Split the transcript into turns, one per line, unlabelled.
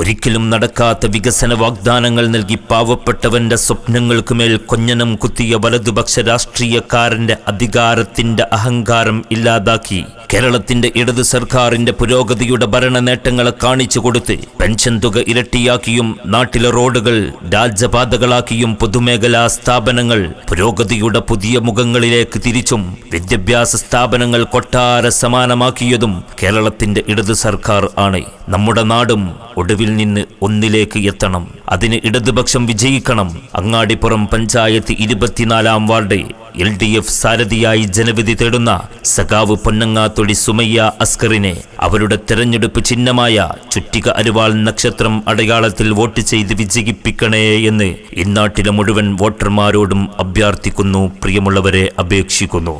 ഒരിക്കലും നടക്കാത്ത വികസന വാഗ്ദാനങ്ങൾ നൽകി പാവപ്പെട്ടവന്റെ സ്വപ്നങ്ങൾക്കുമേൽ കൊഞ്ഞനം കുത്തിയ വലതുപക്ഷ രാഷ്ട്രീയക്കാരന്റെ അധികാരത്തിന്റെ അഹങ്കാരം ഇല്ലാതാക്കി കേരളത്തിന്റെ ഇടതു സർക്കാരിന്റെ പുരോഗതിയുടെ ഭരണ നേട്ടങ്ങളെ കാണിച്ചു കൊടുത്ത് പെൻഷൻ തുക ഇരട്ടിയാക്കിയും നാട്ടിലെ റോഡുകൾ രാജപാതകളാക്കിയും പൊതുമേഖലാ സ്ഥാപനങ്ങൾ പുരോഗതിയുടെ പുതിയ മുഖങ്ങളിലേക്ക് തിരിച്ചും വിദ്യാഭ്യാസ സ്ഥാപനങ്ങൾ കൊട്ടാര സമാനമാക്കിയതും കേരളത്തിന്റെ ഇടതു സർക്കാർ ആണ്. നമ്മുടെ നാടും ഒടുവിൽ നിന്ന് ഒന്നിലേക്ക് എത്തണം. അതിന് ഇടതുപക്ഷം വിജയിക്കണം. അങ്ങാടിപ്പുറം പഞ്ചായത്ത് 24-ാം വാർഡ് LDF സാരഥിയായി ജനവിധി തേടുന്ന സഖാവ് പൊന്നങ്ങാത്തൊടി സുമയ്യ അസ്കറിനെ അവരുടെ തെരഞ്ഞെടുപ്പ് ചിഹ്നമായ ചുറ്റിക അരുവാൾ നക്ഷത്രം അടയാളത്തിൽ വോട്ട് ചെയ്ത് വിജയിപ്പിക്കണേ എന്ന് ഇന്നാട്ടിലെ മുഴുവൻ വോട്ടർമാരോടും അഭ്യർത്ഥിക്കുന്നു. പ്രിയമുള്ളവരെ, അപേക്ഷിക്കുന്നു.